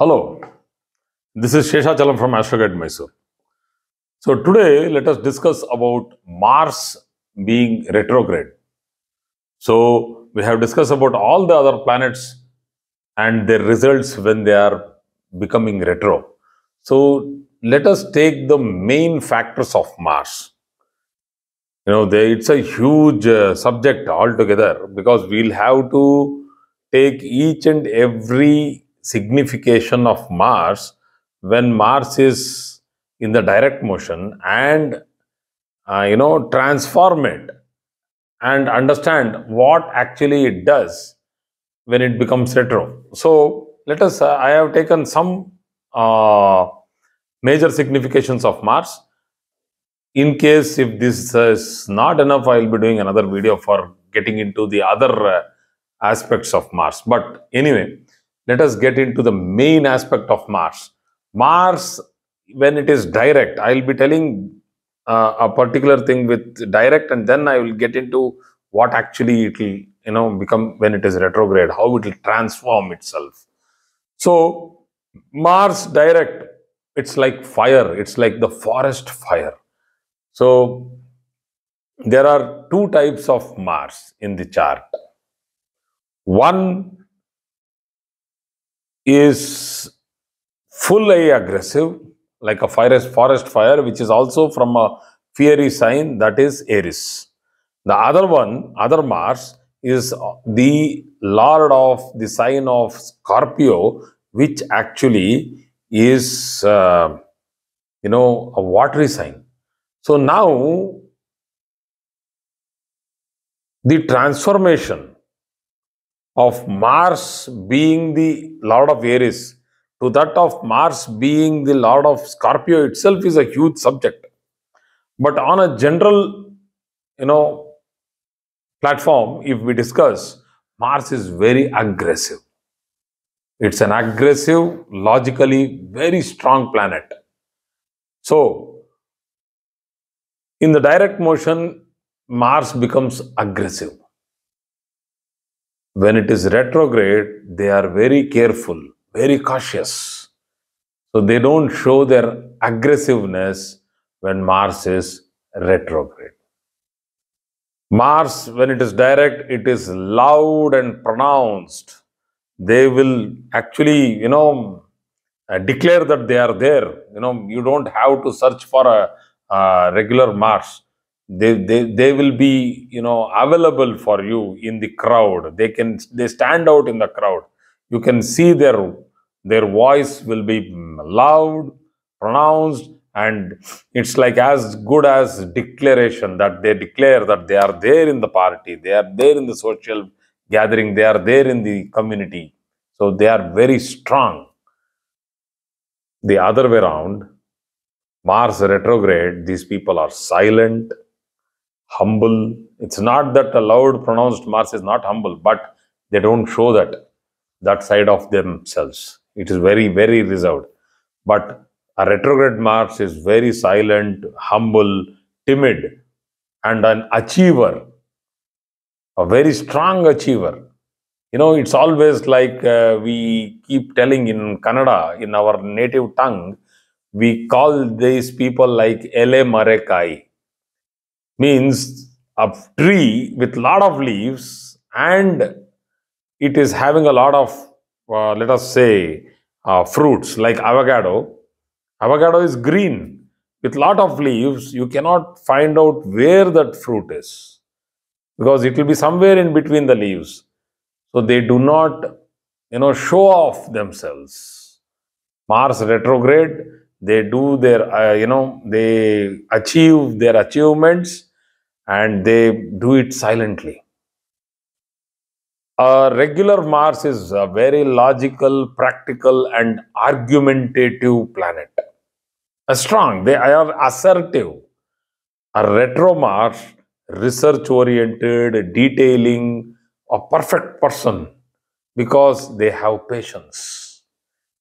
Hello, this is Sheshachalam from Retrograde Mysore. So today let us discuss about Mars being retrograde. So we have discussed about all the other planets and their results when they are becoming retro. So let us take the main factors of Mars. It's a huge subject altogether because we'll have to take each and every signification of Mars when Mars is in the direct motion and transform it and understand what actually it does when it becomes retro. So let us. I have taken some major significations of Mars. In case if this is not enough, I will be doing another video for getting into the other aspects of Mars. But anyway, let us get into the main aspect of Mars. Mars, when it is direct, I will be telling a particular thing with direct, and then I will get into what actually it will become when it is retrograde, how it will transform itself. So Mars direct, it's like fire, it's like the forest fire. So there are two types of Mars in the chart. One is fully aggressive, like a forest fire, which is also from a fiery sign, that is Aries. The other one, other Mars, is the lord of the sign of Scorpio, which actually is a watery sign. So now the transformation of Mars being the lord of Aries to that of Mars being the lord of Scorpio itself is a huge subject. But on a general, platform, if we discuss, Mars is very aggressive. It's an aggressive, logically very strong planet. So, in the direct motion, Mars becomes aggressive. When it is retrograde, they are very careful, very cautious. So they don't show their aggressiveness when Mars is retrograde. Mars, when it is direct, it is loud and pronounced. They will actually, declare that they are there. You don't have to search for a regular Mars. They will be available for you in the crowd. They stand out in the crowd. You can see their voice will be loud, pronounced, and it's like as good as declaration that they declare that they are there in the party, they are there in the social gathering, they are there in the community. So they are very strong. The other way around, Mars retrograde, these people are silent, humble. It's not that a loud pronounced Mars is not humble, but they don't show that side of themselves. It is very, very reserved. But a retrograde Mars is very silent, humble, timid, and an achiever, a very strong achiever. It's always like we keep telling in Kannada, in our native tongue, we call these people like Ele Marekai. Means a tree with lot of leaves and it is having a lot of, let us say, fruits like avocado. Avocado is green with lot of leaves. You cannot find out where that fruit is because it will be somewhere in between the leaves. So they do not, show off themselves. Mars retrograde, they do their, they achieve their achievements and they do it silently. A regular Mars is a very logical, practical, and argumentative planet. Strong, they are assertive. A retro Mars, research-oriented, detailing, a perfect person because they have patience.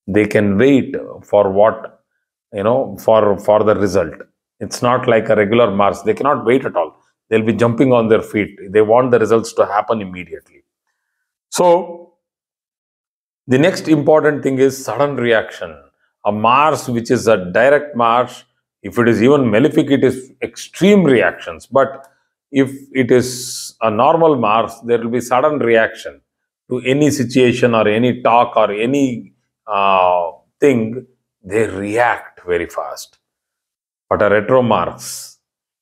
They can wait for what, for the result. It's not like a regular Mars. They cannot wait at all. They'll be jumping on their feet. They want the results to happen immediately. So, The next important thing is sudden reaction. A Mars which is a direct Mars, if it is even malefic, it is extreme reactions. But if it is a normal Mars, there will be sudden reaction to any situation or any talk or any thing. They react very fast. But a retro Mars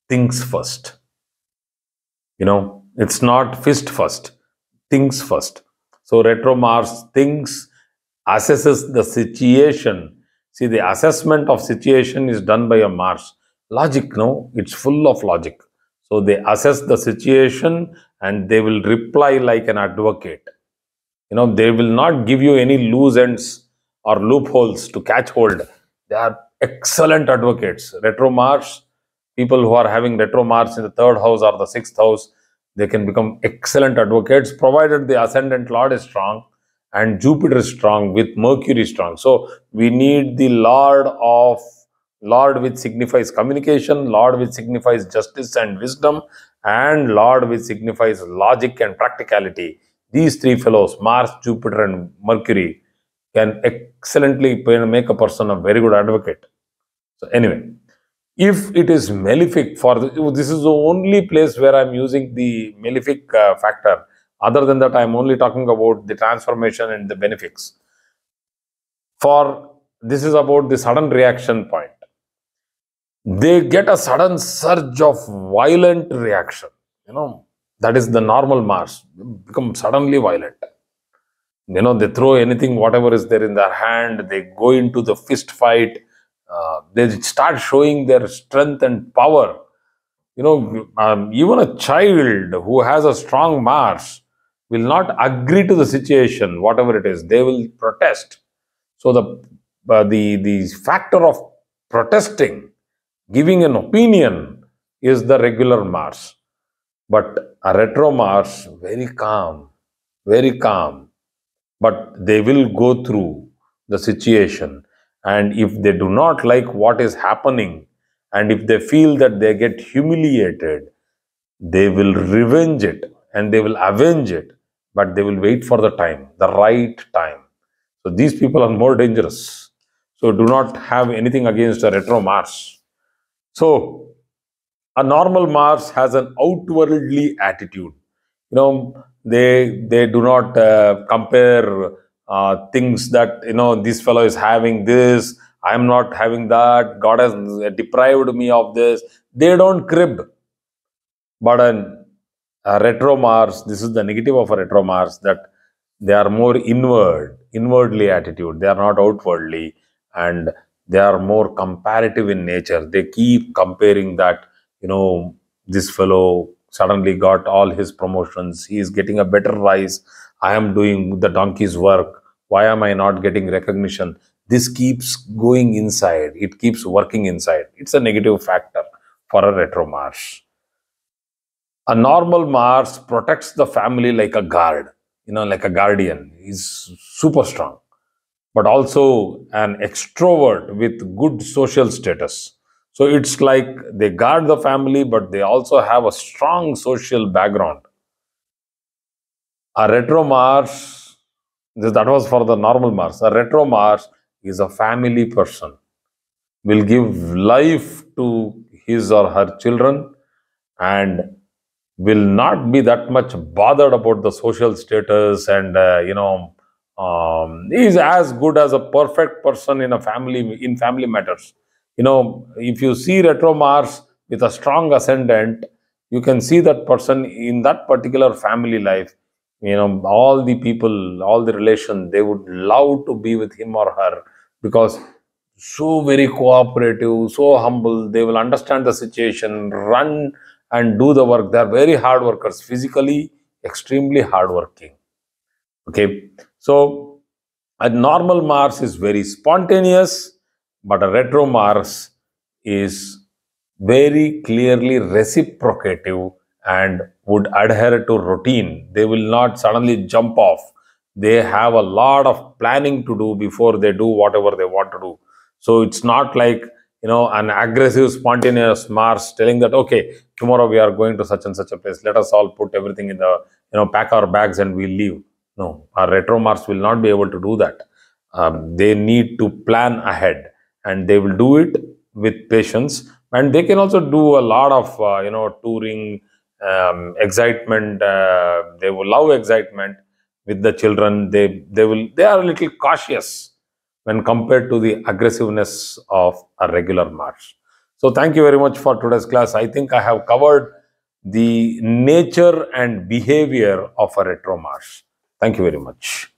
thinks first. It's not fist first, thinks first. So retro Mars thinks, assesses the situation. See, the assessment of situation is done by a Mars. Logic, no, it's full of logic. So they assess the situation and they will reply like an advocate. They will not give you any loose ends or loopholes to catch hold. They are excellent advocates. Retro Mars, people who are having retro Mars in the third house or the sixth house, they can become excellent advocates provided the ascendant Lord is strong and Jupiter is strong with Mercury strong. So we need the Lord which signifies communication, Lord which signifies justice and wisdom, and Lord which signifies logic and practicality. These three fellows, Mars, Jupiter, and Mercury, can excellently make a person a very good advocate. So anyway, if it is malefic, this is the only place where I'm using the malefic factor. Other than that, I'm only talking about the transformation and the benefics. This is about the sudden reaction point. They get a sudden surge of violent reaction. That is the normal Mars. Become suddenly violent. They throw anything, whatever is there in their hand. They go into the fist fight. They start showing their strength and power. Even a child who has a strong Mars will not agree to the situation, whatever it is. They will protest. So the factor of protesting, giving an opinion, is the regular Mars. But a retro Mars, very calm, very calm. But they will go through the situation. And if they do not like what is happening, and if they feel that they get humiliated, they will revenge it and they will avenge it. But they will wait for the time, the right time. So these people are more dangerous. So do not have anything against a retro Mars. So a normal Mars has an outwardly attitude. They do not compare things that, this fellow is having this, I am not having that, God has deprived me of this. They don't crib. But a retro Mars, this is the negative of a retro Mars, that they are more inwardly attitude. They are not outwardly, and they are more comparative in nature. They keep comparing that, this fellow suddenly got all his promotions. He is getting a better rise. I am doing the donkey's work. Why am I not getting recognition? This keeps going inside. It keeps working inside. It's a negative factor for a retro Mars. A normal Mars protects the family like a guard, like a guardian. He's super strong, but also an extrovert with good social status. So it's like they guard the family, but they also have a strong social background. A retro Mars, that was for the normal Mars. A retro Mars is a family person, will give life to his or her children, and will not be that much bothered about the social status, and is as good as a perfect person in family matters. If you see retro Mars with a strong ascendant, you can see that person in that particular family life. All the people, all the relation, they would love to be with him or her, because so very cooperative, so humble. They will understand the situation, run and do the work. They are very hard workers, physically extremely hardworking. Okay, so a normal Mars is very spontaneous, but a retro Mars is very clearly reciprocative and would adhere to routine. They will not suddenly jump off. They have a lot of planning to do before they do whatever they want to do. So it's not like, an aggressive, spontaneous Mars telling that, okay, tomorrow we are going to such and such a place. Let us all put everything in the, pack our bags and we'll leave. No, our retro Mars will not be able to do that. They need to plan ahead, and they will do it with patience. And they can also do a lot of touring, excitement. They will love excitement with the children. They are a little cautious when compared to the aggressiveness of a regular Mars. So thank you very much for today's class. I think I have covered the nature and behavior of a retro Mars. Thank you very much.